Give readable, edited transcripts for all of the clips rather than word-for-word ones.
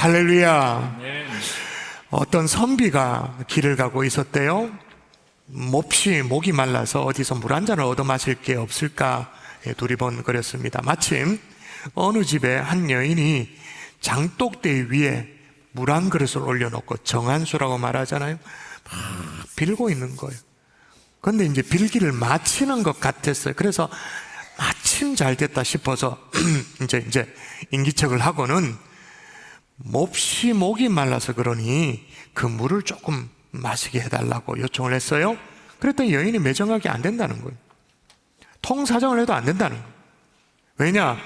할렐루야. 네. 어떤 선비가 길을 가고 있었대요. 몹시 목이 말라서 어디서 물 한 잔을 얻어 마실 게 없을까 두리번거렸습니다. 마침 어느 집에 한 여인이 장독대 위에 물 한 그릇을 올려놓고 정한수라고 말하잖아요. 막 빌고 있는 거예요. 그런데 이제 빌기를 마치는 것 같았어요. 그래서 마침 잘 됐다 싶어서 이제 인기척을 하고는 몹시 목이 말라서 그러니 그 물을 조금 마시게 해달라고 요청을 했어요. 그랬더니 여인이 매정하게 안 된다는 거예요. 통사정을 해도 안 된다는 거예요. 왜냐?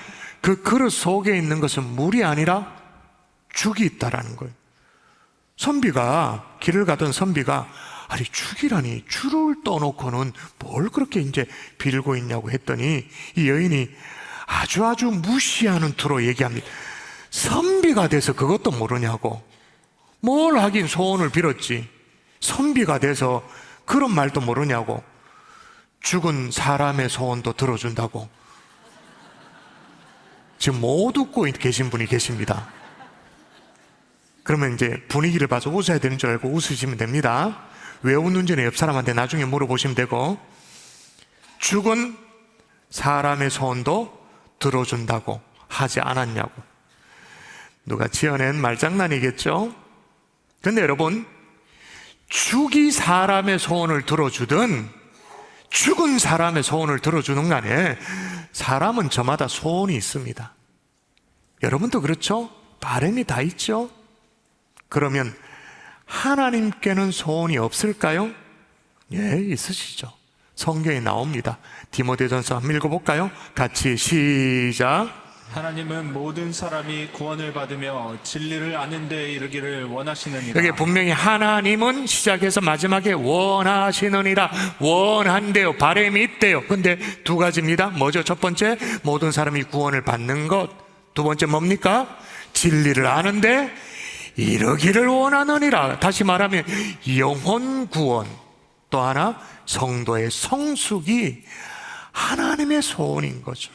그 그릇 속에 있는 것은 물이 아니라 죽이 있다라는 거예요. 길을 가던 선비가 아니 죽이라니, 줄을 떠놓고는 뭘 그렇게 이제 빌고 있냐고 했더니 이 여인이 아주 무시하는 투로 얘기합니다. 선비가 돼서 그것도 모르냐고. 뭘 하긴 소원을 빌었지. 선비가 돼서 그런 말도 모르냐고. 죽은 사람의 소원도 들어준다고. 지금 못 웃고 계신 분이 계십니다. 그러면 이제 분위기를 봐서 웃어야 되는 줄 알고 웃으시면 됩니다. 왜 웃는지는 옆 사람한테 나중에 물어보시면 되고, 죽은 사람의 소원도 들어준다고 하지 않았냐고. 누가 지어낸 말장난이겠죠? 근데 여러분, 죽이 사람의 소원을 들어주든 죽은 사람의 소원을 들어주는 간에 사람은 저마다 소원이 있습니다. 여러분도 그렇죠? 바람이 다 있죠? 그러면 하나님께는 소원이 없을까요? 예, 있으시죠. 성경에 나옵니다. 디모데전서 한번 읽어볼까요? 같이 시작. 하나님은 모든 사람이 구원을 받으며 진리를 아는 데 이르기를 원하시느니라. 여기 분명히 하나님은 시작해서 마지막에 원하시느니라, 원한대요, 바람이 있대요. 근데 두 가지입니다. 뭐죠? 첫 번째, 모든 사람이 구원을 받는 것. 두 번째 뭡니까? 진리를 아는데 이르기를 원하느니라. 다시 말하면 영혼 구원. 또 하나, 성도의 성숙이 하나님의 소원인 거죠.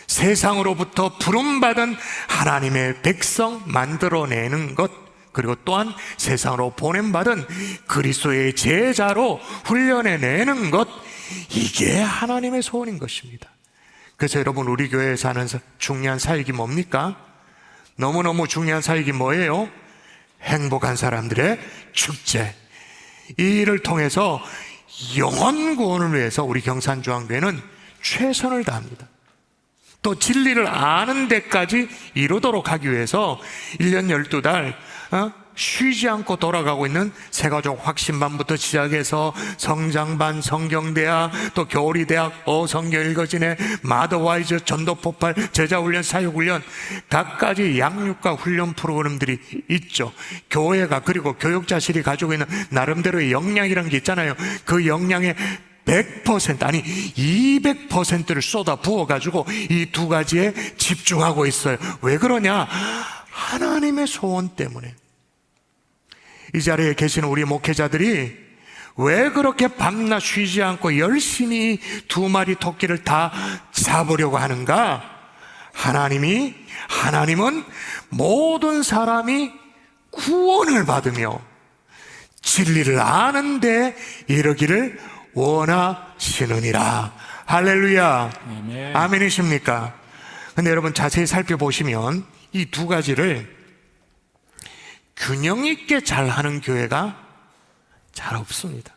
세상으로부터 부름받은 하나님의 백성 만들어내는 것, 그리고 또한 세상으로 보냄받은 그리스도의 제자로 훈련해내는 것, 이게 하나님의 소원인 것입니다. 그래서 여러분, 우리 교회에서 하는 중요한 사역이 뭡니까? 너무너무 중요한 사역이 뭐예요? 행복한 사람들의 축제. 이 일을 통해서 영혼 구원을 위해서 우리 경산중앙교회는 최선을 다합니다. 또 진리를 아는 데까지 이루도록 하기 위해서 1년 12달 쉬지 않고 돌아가고 있는 새가족 확신반부터 시작해서 성장반, 성경대학, 또 겨울이대학, 성경 읽어지네, 마더와이즈, 전도폭발, 제자훈련, 사역훈련, 각가지 양육과 훈련 프로그램들이 있죠. 교회가, 그리고 교육자실이 가지고 있는 나름대로의 역량이라는 게 있잖아요. 그 역량의 100% 아니 200%를 쏟아 부어가지고 이 두 가지에 집중하고 있어요. 왜 그러냐? 하나님의 소원 때문에. 이 자리에 계시는 우리 목회자들이 왜 그렇게 밤낮 쉬지 않고 열심히 2마리 토끼를 다 잡으려고 하는가? 하나님은 모든 사람이 구원을 받으며 진리를 아는데 이르기를 원하시느니라. 할렐루야. 아멘. 아멘이십니까? 근데 여러분, 자세히 살펴보시면 이 두 가지를 균형 있게 잘하는 교회가 잘 없습니다.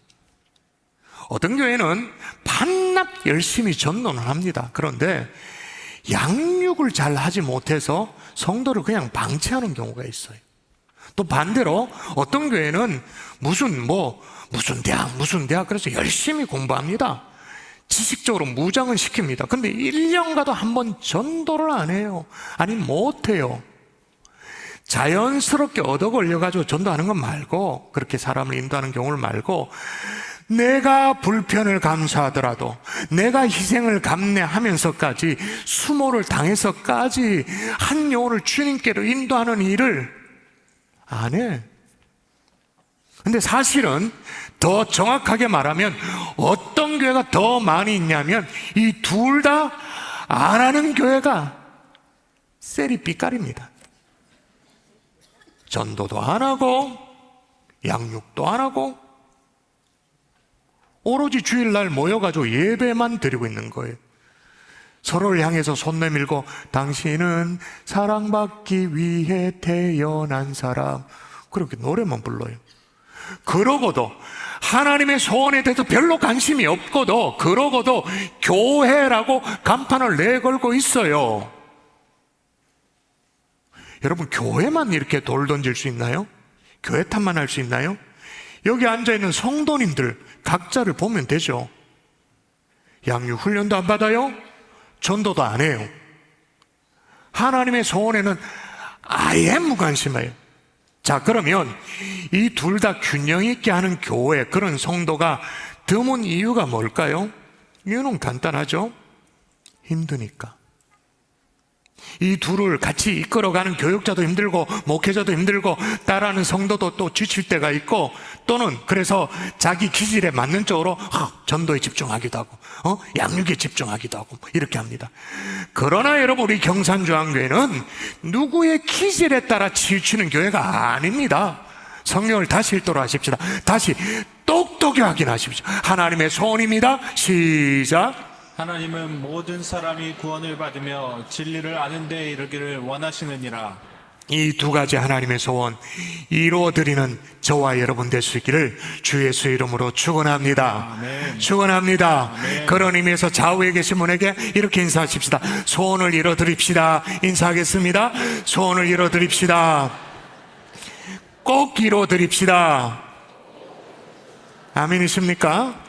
어떤 교회는 밤낮 열심히 전도는 합니다. 그런데 양육을 잘 하지 못해서 성도를 그냥 방치하는 경우가 있어요. 또 반대로 어떤 교회는 무슨 대학 그래서 열심히 공부합니다. 지식적으로 무장은 시킵니다. 근데 1년 가도 한 번 전도를 안 해요. 아니 못해요. 자연스럽게 얻어 걸려가지고 전도하는 건 말고, 그렇게 사람을 인도하는 경우를 말고, 내가 불편을 감수하더라도, 내가 희생을 감내하면서까지, 수모를 당해서까지 한 영혼을 주님께로 인도하는 일을 안 해. 근데 사실은 더 정확하게 말하면 어떤 교회가 더 많이 있냐면 이 둘 다 안 하는 교회가 셀이 삐까리입니다. 전도도 안 하고 양육도 안 하고 오로지 주일날 모여가지고 예배만 드리고 있는 거예요. 서로를 향해서 손 내밀고 당신은 사랑받기 위해 태어난 사람, 그렇게 노래만 불러요. 그러고도 하나님의 소원에 대해서 별로 관심이 없고도, 그러고도 교회라고 간판을 내걸고 있어요. 여러분, 교회만 이렇게 돌 던질 수 있나요? 교회 탓만 할 수 있나요? 여기 앉아있는 성도님들 각자를 보면 되죠. 양육 훈련도 안 받아요? 전도도 안 해요. 하나님의 소원에는 아예 무관심해요. 자, 그러면 이 둘 다 균형 있게 하는 교회, 그런 성도가 드문 이유가 뭘까요? 이유는 간단하죠. 힘드니까. 이 둘을 같이 이끌어가는 교육자도 힘들고 목회자도 힘들고 따라하는 성도도 또 지칠 때가 있고, 또는 그래서 자기 기질에 맞는 쪽으로 전도에 집중하기도 하고 양육에 집중하기도 하고 이렇게 합니다. 그러나 여러분, 우리 경산중앙교회는 누구의 기질에 따라 치우치는 교회가 아닙니다. 성령을 다시 읽도록 하십시다. 다시 똑똑히 확인하십시오. 하나님의 소원입니다. 시작. 하나님은 모든 사람이 구원을 받으며 진리를 아는 데 이르기를 원하시느니라. 이 두 가지 하나님의 소원 이루어드리는 저와 여러분 될 수 있기를 주 예수 이름으로 축원합니다. 아멘. 축원합니다. 아멘. 그런 의미에서 좌우에 계신 분에게 이렇게 인사하십시다. 소원을 이루어드립시다. 인사하겠습니다. 소원을 이루어드립시다. 꼭 이루어드립시다. 아멘이십니까?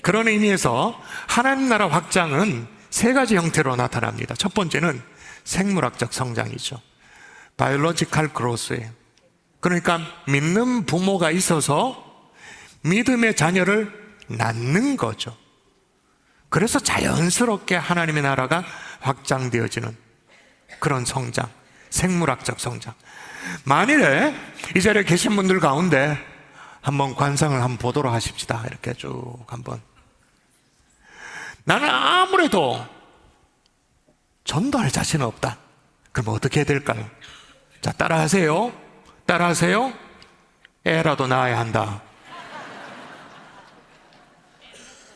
그런 의미에서 하나님 나라 확장은 세 가지 형태로 나타납니다. 첫 번째는 생물학적 성장이죠. 바이올로지컬 그로스예요. 그러니까 믿는 부모가 있어서 믿음의 자녀를 낳는 거죠. 그래서 자연스럽게 하나님의 나라가 확장되어지는 그런 성장, 생물학적 성장. 만일에 이 자리에 계신 분들 가운데 한번 관상을 한번 보도록 하십시다. 이렇게 쭉 한번. 나는 아무래도 전도할 자신은 없다. 그럼 어떻게 해야 될까요? 자, 따라하세요. 따라하세요. 애라도 낳아야 한다.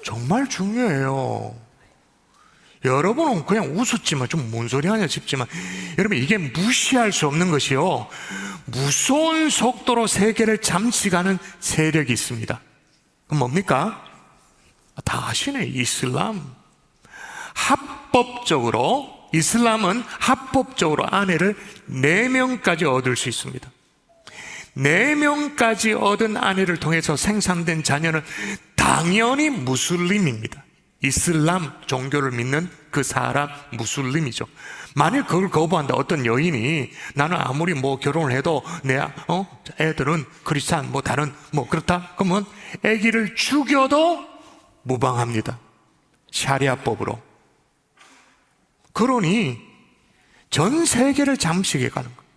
정말 중요해요. 여러분은 그냥 우습지만 좀 뭔 소리 하냐 싶지만, 여러분, 이게 무시할 수 없는 것이요, 무서운 속도로 세계를 잠식하는 세력이 있습니다. 그럼 뭡니까? 다 아시네. 이슬람. 합법적으로, 이슬람은 합법적으로 아내를 4명까지 얻을 수 있습니다. 4명까지 얻은 아내를 통해서 생산된 자녀는 당연히 무슬림입니다. 이슬람 종교를 믿는 그 사람, 무슬림이죠. 만일 그걸 거부한다, 어떤 여인이 나는 아무리 뭐 결혼을 해도 내 애들은 크리스찬 다른 그렇다, 그러면 아기를 죽여도 무방합니다. 샤리아법으로. 그러니 전 세계를 잠식해 가는 거예요.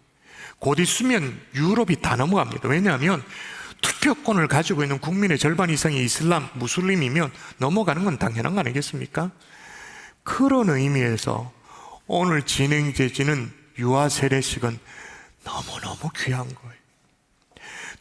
곧 있으면 유럽이 다 넘어갑니다. 왜냐하면 투표권을 가지고 있는 국민의 절반 이상이 이슬람, 무슬림이면 넘어가는 건 당연한 거 아니겠습니까? 그런 의미에서 오늘 진행되지는 유아 세례식은 너무너무 귀한 거예요.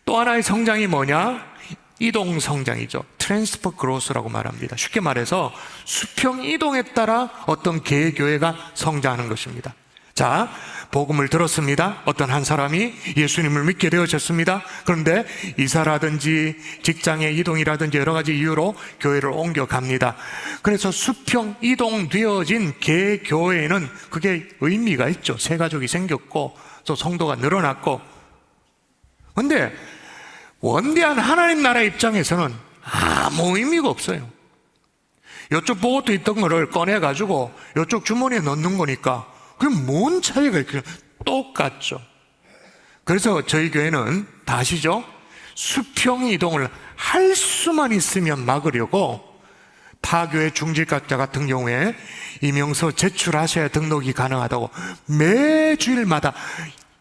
또 하나의 성장이 뭐냐? 이동 성장이죠. 트랜스퍼 그로스라고 말합니다. 쉽게 말해서 수평 이동에 따라 어떤 개교회가 성장하는 것입니다. 자, 복음을 들었습니다. 어떤 한 사람이 예수님을 믿게 되어졌습니다. 그런데 이사라든지 직장의 이동이라든지 여러 가지 이유로 교회를 옮겨갑니다. 그래서 수평 이동되어진 개교회에는 그게 의미가 있죠. 새 가족이 생겼고 또 성도가 늘어났고. 그런데 원대한 하나님 나라 입장에서는 아무 의미가 없어요. 이쪽 보고도 있던 거를 꺼내가지고 이쪽 주머니에 넣는 거니까 그게 뭔 차이가 있겠어요? 똑같죠. 그래서 저희 교회는 다 아시죠? 수평 이동을 할 수만 있으면 막으려고 타교회 중직학자 같은 경우에 임용서 제출하셔야 등록이 가능하다고 매주일마다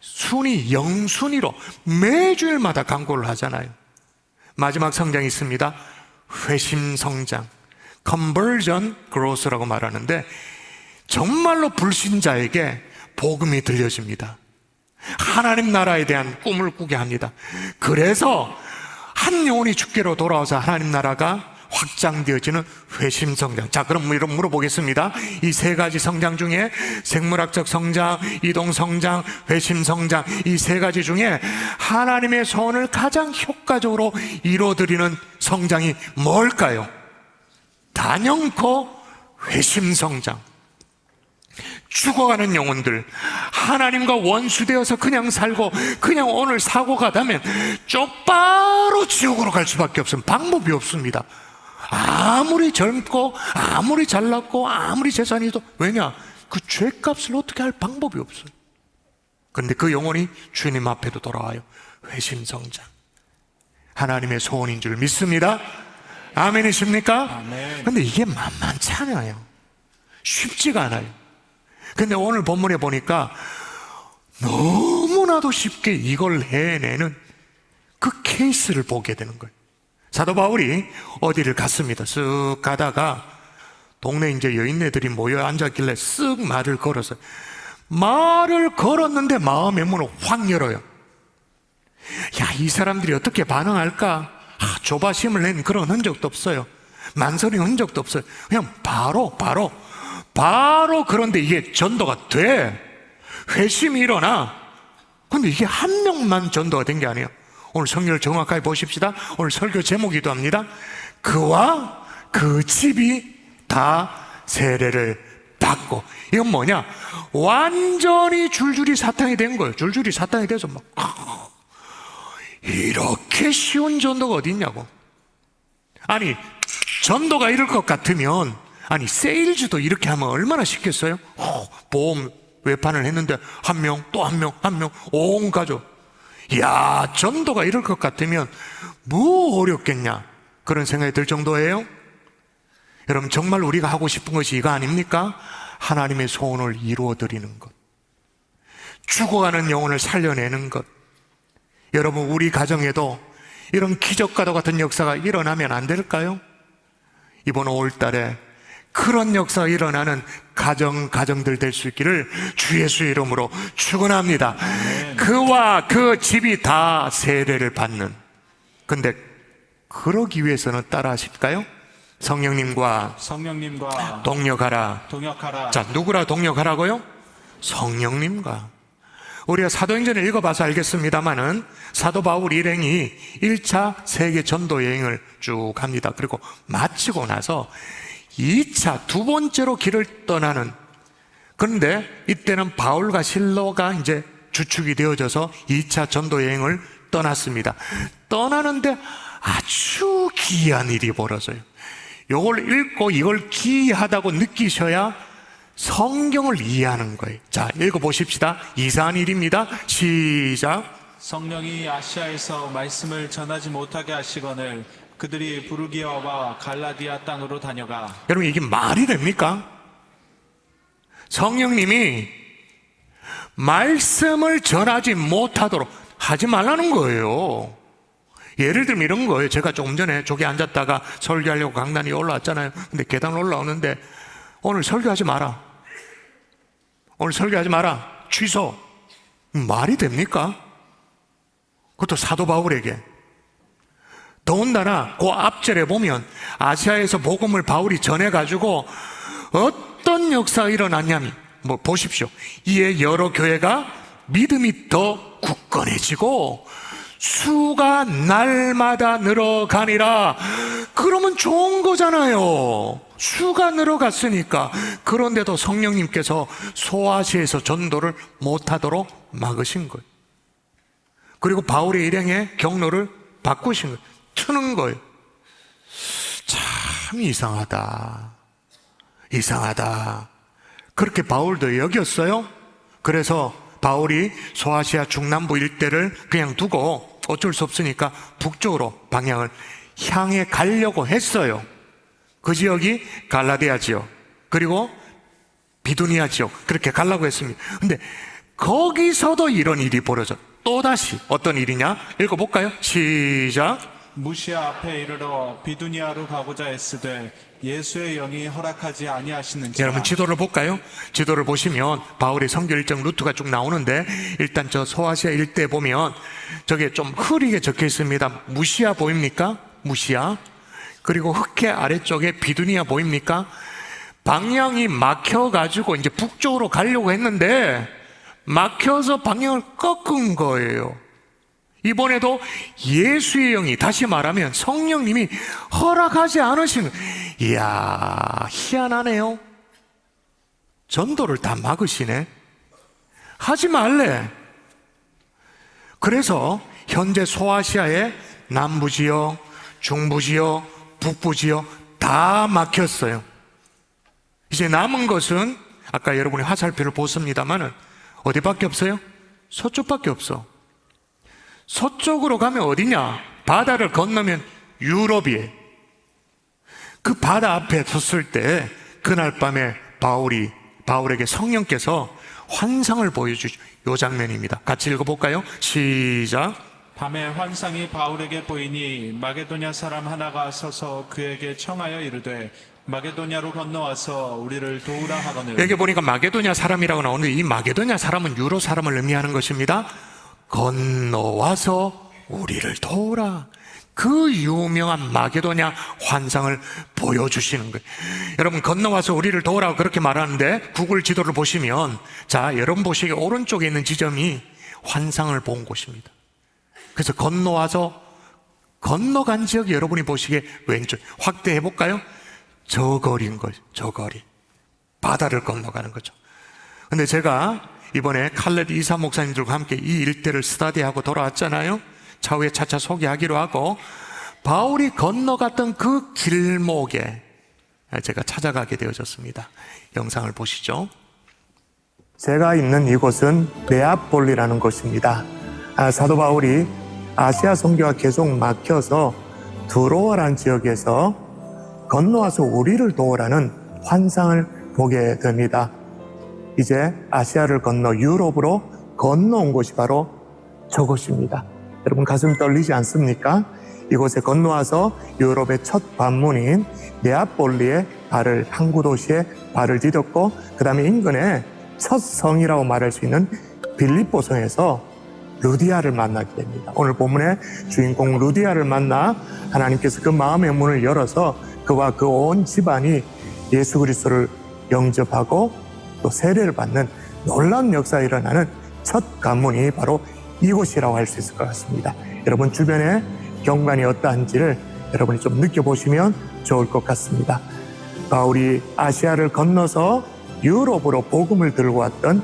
순위, 영순위로 매주일마다 광고를 하잖아요. 마지막 성장이 있습니다. 회심 성장, conversion growth라고 말하는데 정말로 불신자에게 복음이 들려집니다. 하나님 나라에 대한 꿈을 꾸게 합니다. 그래서 한 영혼이 주께로 돌아와서 하나님 나라가 확장되어지는 회심 성장. 자, 그럼 이런 물어보겠습니다. 이 세 가지 성장 중에 생물학적 성장, 이동 성장, 회심 성장, 이 세 가지 중에 하나님의 소원을 가장 효과적으로 이루어드리는 성장이 뭘까요? 단연코 회심 성장. 죽어가는 영혼들, 하나님과 원수되어서 그냥 살고 그냥 오늘 사고 가다면 쪽바로 지옥으로 갈 수밖에 없으면 방법이 없습니다. 아무리 젊고 아무리 잘났고 아무리 재산이 있어도, 왜냐? 그 죄값을 어떻게 할 방법이 없어요. 그런데 그 영혼이 주님 앞에도 돌아와요. 회심성장, 하나님의 소원인 줄 믿습니다. 아멘이십니까? 아멘. 근데 이게 만만치 않아요. 쉽지가 않아요. 근데 오늘 본문에 보니까 너무나도 쉽게 이걸 해내는 그 케이스를 보게 되는 거예요. 사도 바울이 어디를 갔습니다. 쓱 가다가 동네 이제 여인네들이 모여 앉았길래 쓱 말을 걸었어요. 말을 걸었는데 마음의 문을 확 열어요. 야, 이 사람들이 어떻게 반응할까? 조바심을 낸 그런 흔적도 없어요. 만선의 흔적도 없어요. 그냥 바로 그런데 이게 전도가 돼. 회심이 일어나. 근데 이게 한 명만 전도가 된 게 아니에요. 오늘 성경을 정확하게 보십시다. 오늘 설교 제목이기도 합니다. 그와 그 집이 다 세례를 받고. 이건 뭐냐? 완전히 줄줄이 사탕이 된 거예요. 줄줄이 사탕이 돼서 막 이렇게 쉬운 전도가 어디 있냐고. 아니, 전도가 이럴 것 같으면, 아니, 세일즈도 이렇게 하면 얼마나 쉽겠어요? 보험 외판을 했는데 한 명, 또 한 명, 온 가족. 야, 전도가 이럴 것 같으면 뭐 어렵겠냐, 그런 생각이 들 정도예요. 여러분, 정말 우리가 하고 싶은 것이 이거 아닙니까? 하나님의 소원을 이루어드리는 것, 죽어가는 영혼을 살려내는 것. 여러분, 우리 가정에도 이런 기적과도 같은 역사가 일어나면 안 될까요? 이번 5월달에 그런 역사가 일어나는 가정들 될 수 있기를 주 예수 이름으로 축원합니다. 그와 그 집이 다 세례를 받는. 근데 그러기 위해서는 따라 하실까요? 성령님과 동역하라. 자, 누구라 동역하라고요? 성령님과. 우리가 사도행전을 읽어봐서 알겠습니다마는 사도 바울 일행이 1차 세계 전도 여행을 쭉 합니다. 그리고 마치고 나서 2차, 두 번째로 길을 떠나는, 그런데 이때는 바울과 실로가 이제 주축이 되어져서 2차 전도 여행을 떠났습니다. 떠나는데 아주 기이한 일이 벌어져요. 이걸 읽고 이걸 기이하다고 느끼셔야 성경을 이해하는 거예요. 자, 읽어보십시다. 이상한 일입니다. 시작. 성령이 아시아에서 말씀을 전하지 못하게 하시거늘 그들이 부르기아와 갈라디아 땅으로 다녀가. 여러분, 이게 말이 됩니까? 성령님이 말씀을 전하지 못하도록 하지 말라는 거예요. 예를 들면 이런 거예요. 제가 조금 전에 저기 앉았다가 설교하려고 강단에 올라왔잖아요. 근데 계단 올라오는데 오늘 설교하지 마라, 오늘 설교하지 마라, 취소. 말이 됩니까? 그것도 사도 바울에게. 더군다나 그 앞절에 보면 아시아에서 복음을 바울이 전해가지고 어떤 역사가 일어났냐면, 뭐 보십시오. 이에 여러 교회가 믿음이 더 굳건해지고 수가 날마다 늘어가니라. 그러면 좋은 거잖아요. 수가 늘어갔으니까. 그런데도 성령님께서 소아시아에서 전도를 못하도록 막으신 거예요. 그리고 바울의 일행의 경로를 바꾸신 거예요. 트는 거예요. 참 이상하다. 그렇게 바울도 여겼어요. 그래서 바울이 소아시아 중남부 일대를 그냥 두고 어쩔 수 없으니까 북쪽으로 방향을 향해 가려고 했어요. 그 지역이 갈라디아 지역, 그리고 비두니아 지역, 그렇게 가려고 했습니다. 근데 거기서도 이런 일이 벌어져. 또다시 어떤 일이냐? 읽어볼까요? 시작. 무시아 앞에 이르러 비두니아로 가고자 했으되 예수의 영이 허락하지 아니하시는지라. 여러분 지도를 볼까요? 지도를 보시면 바울의 선교 일정 루트가 쭉 나오는데 일단 저 소아시아 일대 보면 저게 좀 흐리게 적혀 있습니다. 무시아 보입니까? 무시아. 그리고 흑해 아래쪽에 비두니아 보입니까? 방향이 막혀가지고 이제 북쪽으로 가려고 했는데 막혀서 방향을 꺾은 거예요. 이번에도 예수의 영이, 다시 말하면 성령님이 허락하지 않으시는, 이야, 희한하네요. 전도를 다 막으시네. 하지 말래. 그래서 현재 소아시아의 남부지역, 중부지역, 북부지역 다 막혔어요. 이제 남은 것은 아까 여러분이 화살표를 보습니다만은 어디밖에 없어요? 서쪽밖에 없어. 서쪽으로 가면 어디냐? 바다를 건너면 유럽이에요. 그 바다 앞에 섰을 때 그날 밤에 바울에게 성령께서 환상을 보여주죠. 이 장면입니다. 같이 읽어볼까요? 시작. 밤에 환상이 바울에게 보이니 마게도냐 사람 하나가 서서 그에게 청하여 이르되 마게도냐로 건너와서 우리를 도우라 하거늘. 여기 보니까 마게도냐 사람이라고 나오는데 이 마게도냐 사람은 유로 사람을 의미하는 것입니다. 건너와서 우리를 도우라. 그 유명한 마게도냐 환상을 보여주시는 거예요. 여러분 건너와서 우리를 도우라고 그렇게 말하는데 구글 지도를 보시면 자 여러분 보시기에 오른쪽에 있는 지점이 환상을 본 곳입니다. 그래서 건너와서 건너간 지역이 여러분이 보시기에 왼쪽 확대해 볼까요? 저 거리인 거죠. 저 거리. 바다를 건너가는 거죠. 근데 제가 이번에 칼렛 이사 목사님들과 함께 이 일대를 스터디하고 돌아왔잖아요. 차후에 차차 소개하기로 하고 바울이 건너갔던 그 길목에 제가 찾아가게 되어졌습니다. 영상을 보시죠. 제가 있는 이곳은 네아폴리라는 곳입니다. 사도 바울이 아시아 선교가 계속 막혀서 두로아라는 지역에서 건너와서 우리를 도우라는 환상을 보게 됩니다. 이제 아시아를 건너 유럽으로 건너온 곳이 바로 저곳입니다. 여러분 가슴 떨리지 않습니까? 이곳에 건너와서 유럽의 첫 관문인 네아폴리의 발을, 항구 도시에 발을 디뎠고 그 다음에 인근에 첫 성이라고 말할 수 있는 빌립보 성에서 루디아를 만나게 됩니다. 오늘 본문의 주인공 루디아를 만나 하나님께서 그 마음의 문을 열어서 그와 그 온 집안이 예수 그리스도를 영접하고 또 세례를 받는 놀라운 역사가 일어나는 첫 관문이 바로 이곳이라고 할 수 있을 것 같습니다. 여러분 주변에 경관이 어떠한지를 여러분이 좀 느껴보시면 좋을 것 같습니다. 바울이 아시아를 건너서 유럽으로 복음을 들고 왔던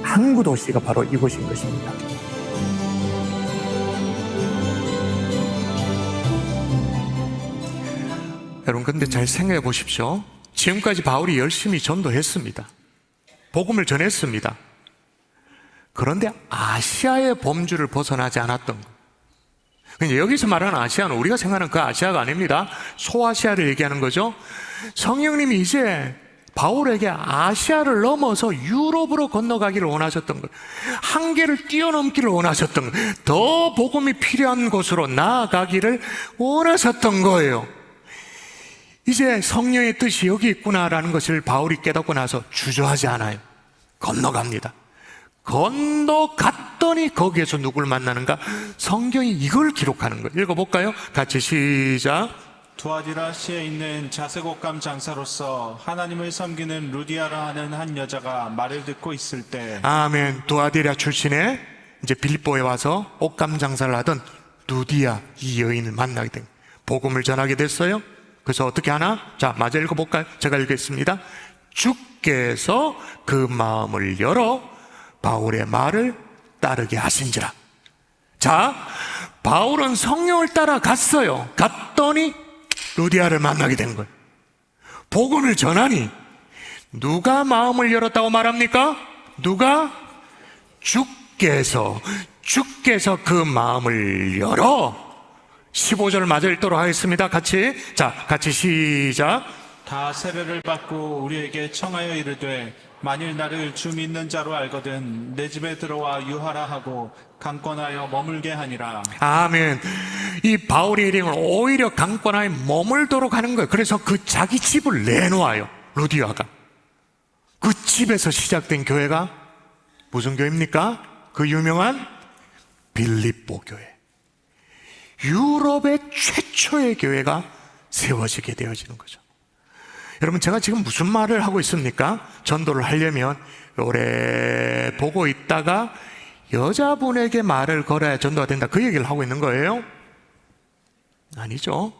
항구 도시가 바로 이곳인 것입니다. 여러분 근데 잘 생각해 보십시오. 지금까지 바울이 열심히 전도했습니다. 복음을 전했습니다. 그런데 아시아의 범주를 벗어나지 않았던 것. 여기서 말하는 아시아는 우리가 생각하는 그 아시아가 아닙니다. 소아시아를 얘기하는 거죠. 성령님이 이제 바울에게 아시아를 넘어서 유럽으로 건너가기를 원하셨던 거예요. 한계를 뛰어넘기를 원하셨던 거예요. 더 복음이 필요한 곳으로 나아가기를 원하셨던 거예요. 이제 성령의 뜻이 여기 있구나라는 것을 바울이 깨닫고 나서 주저하지 않아요. 건너갑니다. 건너갔더니 거기에서 누굴 만나는가? 성경이 이걸 기록하는 거예요. 읽어볼까요? 같이 시작. 두아디라시에 있는 자색 옷감 장사로서 하나님을 섬기는 루디아라 하는 한 여자가 말을 듣고 있을 때 아멘. 두아디라 출신의 이제 빌립보에 와서 옷감 장사를 하던 루디아 이 여인을 만나게 된 복음을 전하게 됐어요. 그래서 어떻게 하나? 자, 마저 읽어볼까요? 제가 읽겠습니다. 주께서 그 마음을 열어 바울의 말을 따르게 하신지라. 자, 바울은 성령을 따라 갔어요. 갔더니 루디아를 만나게 된 거예요. 복음을 전하니 누가 마음을 열었다고 말합니까? 누가? 주께서 그 마음을 열어 15절 마저 읽도록 하겠습니다. 같이 시작. 다 세례를 받고 우리에게 청하여 이르되 만일 나를 주 믿는 자로 알거든 내 집에 들어와 유하라 하고 강권하여 머물게 하니라. 아멘. 이 바울의 일행을 오히려 강권하에 머물도록 하는 거예요. 그래서 그 자기 집을 내놓아요. 루디아가. 그 집에서 시작된 교회가 무슨 교회입니까? 그 유명한 빌립보 교회. 유럽의 최초의 교회가 세워지게 되어지는 거죠. 여러분, 제가 지금 무슨 말을 하고 있습니까? 전도를 하려면 오래 보고 있다가 여자분에게 말을 걸어야 전도가 된다, 그 얘기를 하고 있는 거예요? 아니죠.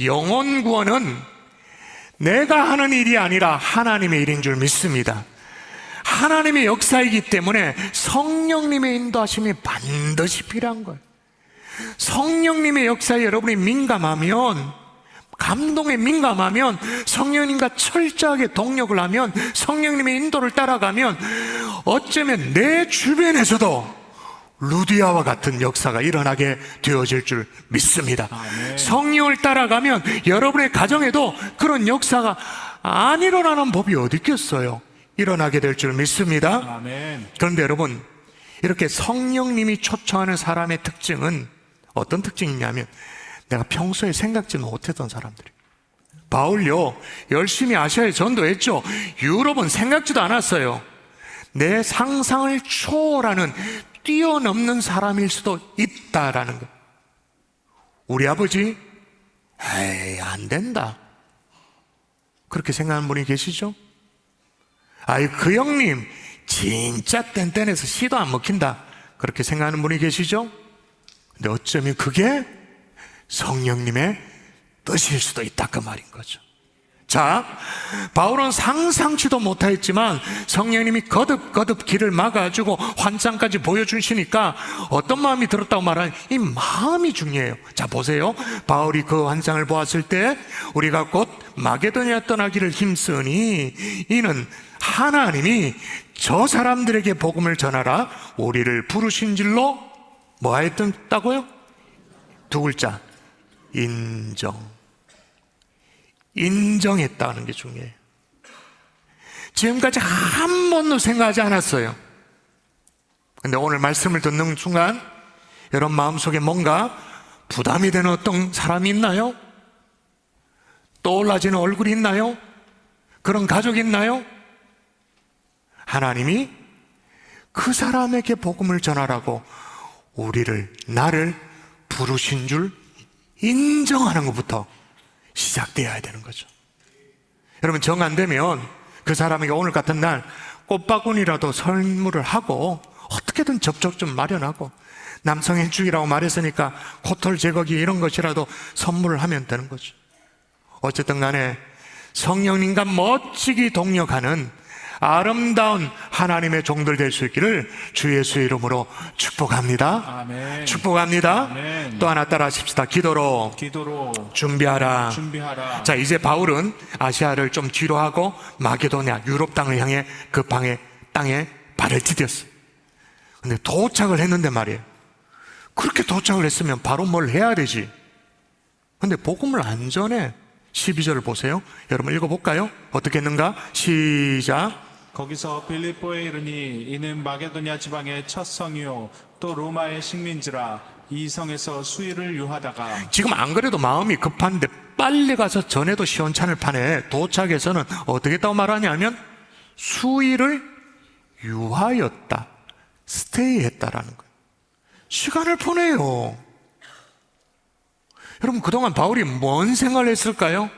영혼 구원은 내가 하는 일이 아니라 하나님의 일인 줄 믿습니다. 하나님의 역사이기 때문에 성령님의 인도하심이 반드시 필요한 거예요. 성령님의 역사에 여러분이 민감하면, 감동에 민감하면, 성령님과 철저하게 동력을 하면, 성령님의 인도를 따라가면 어쩌면 내 주변에서도 루디아와 같은 역사가 일어나게 되어질 줄 믿습니다. 아멘. 성령을 따라가면 여러분의 가정에도 그런 역사가 안 일어나는 법이 어디 있겠어요? 일어나게 될 줄 믿습니다. 아멘. 그런데 여러분, 이렇게 성령님이 초청하는 사람의 특징은 어떤 특징이냐면, 내가 평소에 생각지도 못했던 사람들이에요. 바울요, 열심히 아시아에 전도했죠. 유럽은 생각지도 않았어요. 내 상상을 초월하는, 뛰어넘는 사람일 수도 있다라는 거. 우리 아버지, 에이, 안 된다, 그렇게 생각하는 분이 계시죠? 아이, 그 형님 진짜 뗀뗀해서 시도 안 먹힌다, 그렇게 생각하는 분이 계시죠? 근데 어쩌면 그게 성령님의 뜻일 수도 있다, 그 말인 거죠. 자, 바울은 상상치도 못하였지만 성령님이 거듭거듭 길을 막아주고 환상까지 보여주시니까 어떤 마음이 들었다고 말하는, 이 마음이 중요해요. 자, 보세요. 바울이 그 환상을 보았을 때, 우리가 곧 마게도냐 떠나기를 힘쓰니 이는 하나님이 저 사람들에게 복음을 전하라 우리를 부르신 줄로 뭐 하였다고요? 두 글자, 인정했다는 게 중요해요. 지금까지 한 번도 생각하지 않았어요. 근데 오늘 말씀을 듣는 순간 여러분 마음속에 뭔가 부담이 되는 어떤 사람이 있나요? 떠올라지는 얼굴이 있나요? 그런 가족이 있나요? 하나님이 그 사람에게 복음을 전하라고 나를 부르신 줄 인정하는 것부터 시작되어야 되는 거죠. 여러분, 정 안 되면 그 사람에게 오늘 같은 날 꽃바구니라도 선물을 하고, 어떻게든 접촉 좀 마련하고, 남성의 주기라고 말했으니까 코털 제거기 이런 것이라도 선물을 하면 되는 거죠. 어쨌든 간에 성령님과 멋지게 동력하는 아름다운 하나님의 종들 될 수 있기를 주 예수의 이름으로 축복합니다. 아멘. 축복합니다. 아멘. 또 하나 따라 하십시다. 기도로 준비하라. 자, 이제 바울은 아시아를 좀 뒤로 하고 마게도냐, 유럽 땅을 향해 그 땅에 발을 디뎠어요. 근데 도착을 했는데 말이에요. 그렇게 도착을 했으면 바로 뭘 해야 되지. 근데 복음을 안 전해. 12절을 보세요. 여러분 읽어볼까요? 어떻게 했는가? 시작. 거기서 빌립보에 이르니 이는 마게도냐 지방의 첫 성이요 또 로마의 식민지라 이 성에서 수일을 유하다가. 지금 안 그래도 마음이 급한데 빨리 가서 전해도 시원찮을 판에 도착해서는 어떻게 했다고 말하냐면 수일을 유하였다, 스테이 했다라는 거예요. 시간을 보내요. 여러분, 그동안 바울이 뭔 생각을 했을까요?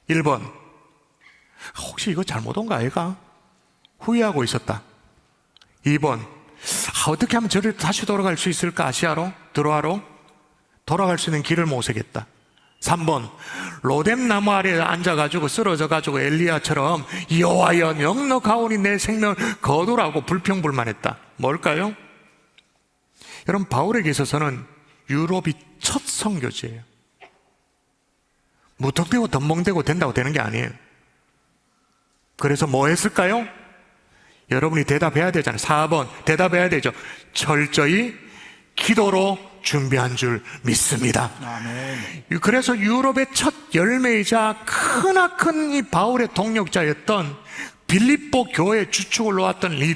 1번, 혹시 이거 잘못 온 거 아이가? 후회하고 있었다. 2번, 어떻게 하면 저를 다시 돌아갈 수 있을까? 아시아로? 드로아로? 돌아갈 수 있는 길을 모색했다. 3번, 로뎀 나무 아래에 앉아가지고 쓰러져가지고 엘리야처럼 여호와여 넉넉하오니 내 생명을 거두라고 불평불만했다. 뭘까요? 여러분, 바울에게 있어서는 유럽이 첫 선교지예요. 무턱대고 덤벙대고 된다고 되는 게 아니에요. 그래서 뭐 했을까요? 여러분이 대답해야 되잖아요. 4번 대답해야 되죠. 철저히 기도로 준비한 줄 믿습니다. 아멘. 그래서 유럽의 첫 열매이자 크나큰 이 바울의 동력자였던 빌립보 교회 주축을 놓았던 이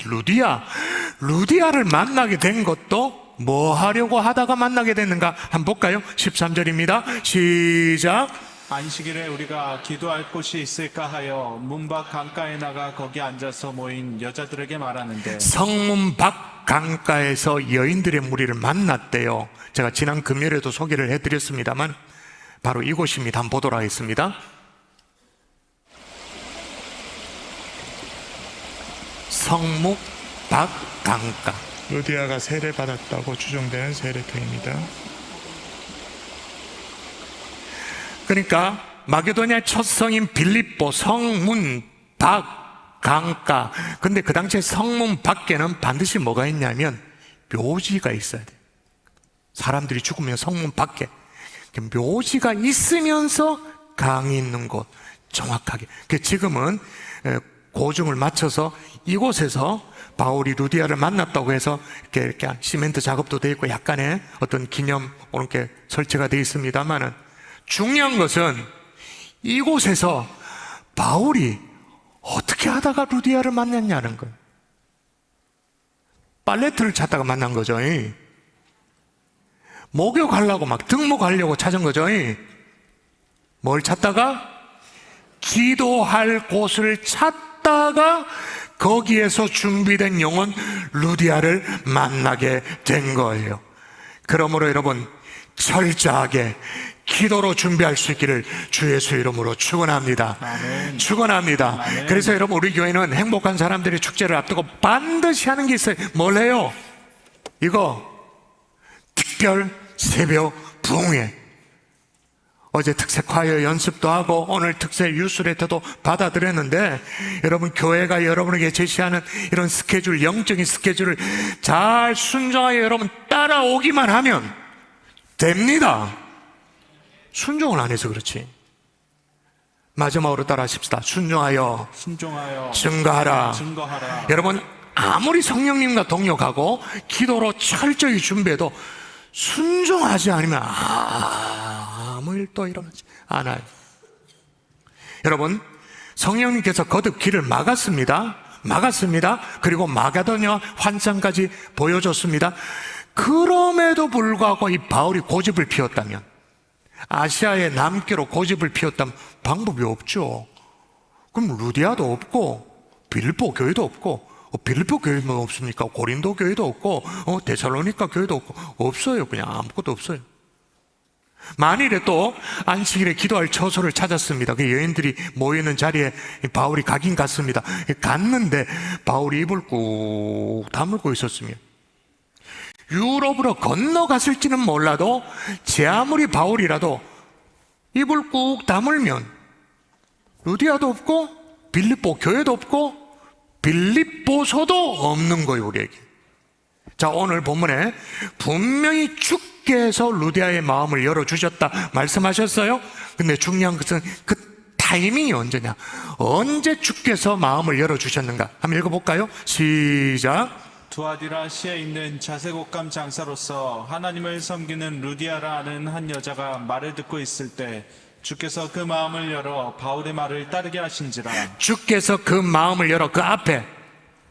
루디아를 만나게 된 것도 뭐 하려고 하다가 만나게 됐는가 한번 볼까요? 13절입니다. 시작. 안식일에 우리가 기도할 곳이 있을까 하여 문 밖 강가에 나가 거기 앉아서 모인 여자들에게 말하는데, 성문 밖 강가에서 여인들의 무리를 만났대요. 제가 지난 금요일에도 소개를 해드렸습니다만 바로 이곳입니다. 한번 보도록 하겠습니다. 성문 밖 강가. 루디아가 세례받았다고 추정되는 세례터입니다. 그러니까 마게도니아 첫 성인 빌립보 성문 밖 강가. 근데 그 당시에 성문 밖에는 반드시 뭐가 있냐면 묘지가 있어야 돼. 사람들이 죽으면 성문 밖에 묘지가 있으면서 강이 있는 곳, 정확하게. 지금은 고중을 맞춰서 이곳에서 바울이 루디아를 만났다고 해서 이렇게 시멘트 작업도 되어 있고 약간의 어떤 기념 이렇게 설치가 되어 있습니다만은, 중요한 것은 이곳에서 바울이 어떻게 하다가 루디아를 만났냐는 거예요. 팔레트를 찾다가 만난 거죠. 목욕하려고 막 등목하려고 찾은 거죠. 뭘 찾다가? 기도할 곳을 찾다가 거기에서 준비된 영혼 루디아를 만나게 된 거예요. 그러므로 여러분, 철저하게 기도로 준비할 수 있기를 주 예수 이름으로 축원합니다. 아멘. 축원합니다. 아멘. 그래서 여러분, 우리 교회는 행복한 사람들의 축제를 앞두고 반드시 하는 게 있어요. 뭘 해요? 이거 특별 새벽 부흥회. 어제 특세 콰이어 연습도 하고 오늘 특세 유스레터도 받아들였는데, 여러분, 교회가 여러분에게 제시하는 이런 스케줄, 영적인 스케줄을 잘 순종하여 여러분 따라오기만 하면 됩니다. 순종을 안 해서 그렇지. 마지막으로 따라하십시다. 순종하여 증거하라. 증거하라. 여러분, 아무리 성령님과 동역하고 기도로 철저히 준비해도 순종하지 않으면 아무 일도 일어나지 않아요. 여러분, 성령님께서 거듭 길을 막았습니다. 그리고 마게도냐 환상까지 보여줬습니다. 그럼에도 불구하고 이 바울이 고집을 피웠다면, 아시아의 남기로 고집을 피웠다면 방법이 없죠. 그럼 루디아도 없고 빌립보 교회도 없고, 빌립보 교회만 없습니까? 고린도 교회도 없고, 데살로니가 교회도 없고, 없어요. 그냥 아무것도 없어요. 만일에 또 안식일에 기도할 처소를 찾았습니다. 그 여인들이 모이는 자리에 바울이 가긴 갔습니다. 갔는데 바울이 입을 꾹 다물고 있었으면, 유럽으로 건너갔을지는 몰라도 제 아무리 바울이라도 입을 꾹 다물면 루디아도 없고 빌립보 교회도 없고 빌립보서도 없는 거예요, 우리에게. 자, 오늘 본문에 분명히 주께서 루디아의 마음을 열어주셨다 말씀하셨어요. 근데 중요한 것은 그 타이밍이 언제냐, 언제 주께서 마음을 열어주셨는가 한번 읽어볼까요? 시작. 두아디라시에 있는 자색옷감 장사로서 하나님을 섬기는 루디아라 하는 한 여자가 말을 듣고 있을 때 주께서 그 마음을 열어 바울의 말을 따르게 하신지라. 주께서 그 마음을 열어 그 앞에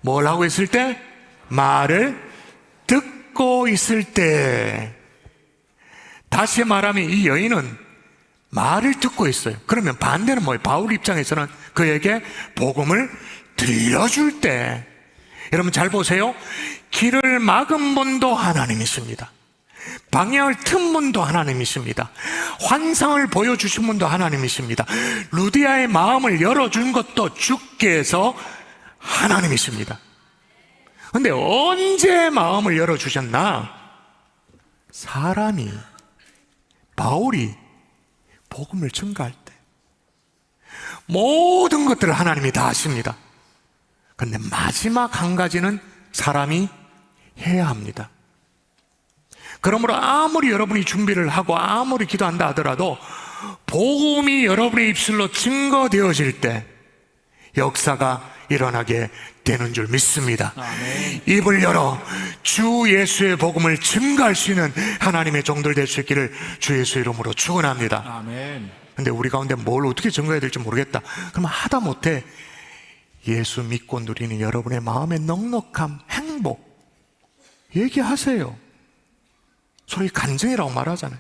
뭘 하고 있을 때? 말을 듣고 있을 때. 다시 말하면 이 여인은 말을 듣고 있어요. 그러면 반대는 뭐예요? 바울 입장에서는 그에게 복음을 들려줄 때. 여러분 잘 보세요. 길을 막은 분도 하나님이십니다. 방향을 튼 분도 하나님이십니다. 환상을 보여주신 분도 하나님이십니다. 루디아의 마음을 열어준 것도 주께서 하나님이십니다. 그런데 언제 마음을 열어주셨나? 사람이, 바울이 복음을 증거할 때. 모든 것들을 하나님이 다 하십니다. 그런데 마지막 한 가지는 사람이 해야 합니다. 그러므로 아무리 여러분이 준비를 하고 아무리 기도한다 하더라도 복음이 여러분의 입술로 증거되어질 때 역사가 일어나게 되는 줄 믿습니다. 아멘. 입을 열어 주 예수의 복음을 증거할 수 있는 하나님의 종들 될 수 있기를 주 예수 이름으로 축원합니다. 아멘. 근데 우리 가운데 뭘 어떻게 증거해야 될지 모르겠다. 그러면 하다못해 예수 믿고 누리는 여러분의 마음의 넉넉함, 행복 얘기하세요. 소위 간증이라고 말하잖아요.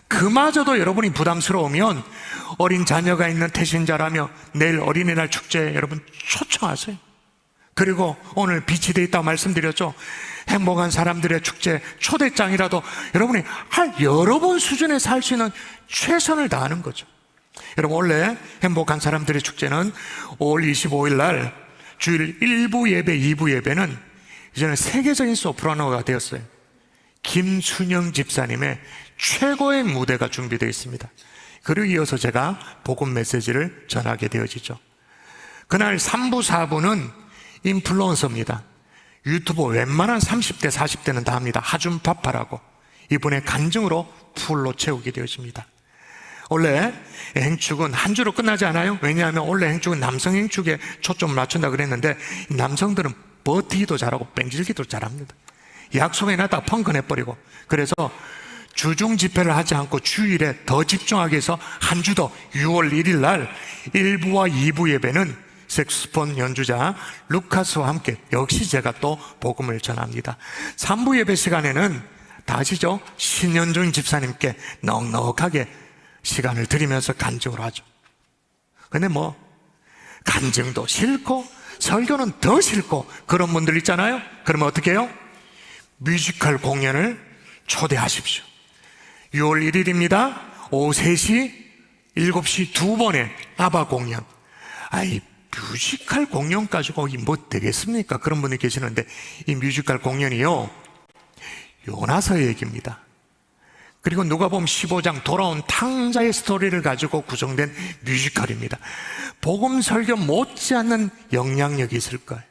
그마저도 여러분이 부담스러우면 어린 자녀가 있는 태신자라며 내일 어린이날 축제에 여러분 초청하세요. 그리고 오늘 빛이 돼 있다고 말씀드렸죠. 행복한 사람들의 축제 초대장이라도 여러분이 여러분 수준에서 할 수 있는 최선을 다하는 거죠. 여러분, 원래 행복한 사람들의 축제는 5월 25일 날 주일 1부 예배, 2부 예배는 이제는 세계적인 소프라노가 되었어요. 김순영 집사님의 최고의 무대가 준비되어 있습니다. 그리고 이어서 제가 복음 메시지를 전하게 되어지죠. 그날 3부, 4부는 인플루언서입니다. 유튜브 웬만한 30대, 40대는 다 합니다. 하준 파파라고. 이분의 간증으로 풀로 채우게 되어집니다. 원래 행축은 한 주로 끝나지 않아요? 왜냐하면 원래 행축은 남성 행축에 초점을 맞춘다 그랬는데 남성들은 버티기도 잘하고 뺑질기도 잘합니다. 약속에 놨다가 펑크 내버리고, 그래서 주중 집회를 하지 않고 주일에 더 집중하기 위해서 한 주 더 6월 1일 날 1부와 2부 예배는 색소폰 연주자 루카스와 함께 역시 제가 또 복음을 전합니다. 3부 예배 시간에는 다 아시죠? 신현중 집사님께 넉넉하게 시간을 드리면서 간증을 하죠. 근데 뭐 간증도 싫고 설교는 더 싫고 그런 분들 있잖아요. 그러면 어떻게 해요? 뮤지컬 공연을 초대하십시오. 6월 1일입니다 오후 3시 7시 두 번의 아바 공연. 아이, 뮤지컬 공연 가지고 뭐 되겠습니까? 그런 분이 계시는데, 이 뮤지컬 공연이요 요나서의 얘기입니다. 그리고 누가복음 15장 돌아온 탕자의 스토리를 가지고 구성된 뮤지컬입니다. 복음 설교 못지않는 영향력이 있을 거예요.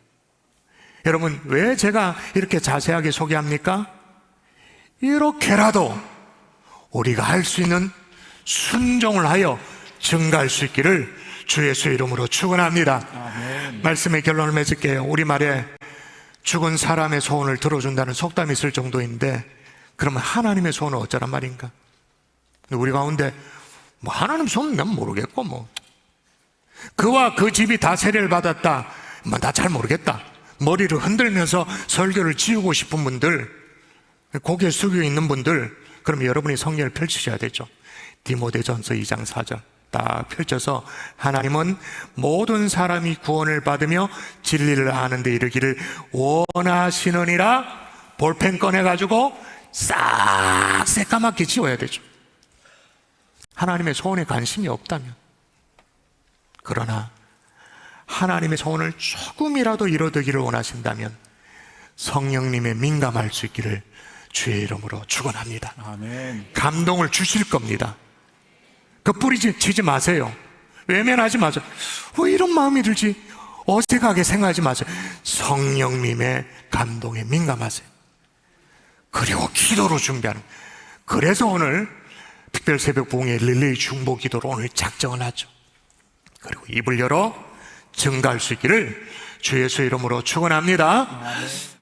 여러분, 왜 제가 이렇게 자세하게 소개합니까? 이렇게라도 우리가 할 수 있는 순종을 하여 증가할 수 있기를 주 예수 이름으로 축원합니다. 아멘. 말씀의 결론을 맺을게요. 우리말에 죽은 사람의 소원을 들어준다는 속담이 있을 정도인데, 그러면 하나님의 소원은 어쩌란 말인가? 우리 가운데 뭐 하나님 소원은 난 모르겠고, 뭐 그와 그 집이 다 세례를 받았다, 뭐 나 잘 모르겠다, 머리를 흔들면서 설교를 지우고 싶은 분들, 고개 숙여 있는 분들, 그럼 여러분이 성경을 펼치셔야 되죠. 디모데전서 2장 4절 딱 펼쳐서, 하나님은 모든 사람이 구원을 받으며 진리를 아는 데 이르기를 원하시느니라. 볼펜 꺼내가지고 싹 새까맣게 지워야 되죠. 하나님의 소원에 관심이 없다면. 그러나 하나님의 소원을 조금이라도 이루어지기를 원하신다면 성령님의 민감할 수 있기를 주의 이름으로 축원합니다. 아멘. 감동을 주실 겁니다. 그 뿌리치지 마세요. 외면하지 마세요. 왜 이런 마음이 들지? 어색하게 생각하지 마세요. 성령님의 감동에 민감하세요. 그리고 기도로 준비하는. 그래서 오늘 특별 새벽 부흥의 릴레이 중보 기도로 오늘 작정을 하죠. 그리고 입을 열어 증가할 수 있기를 주 예수 이름으로 축원합니다.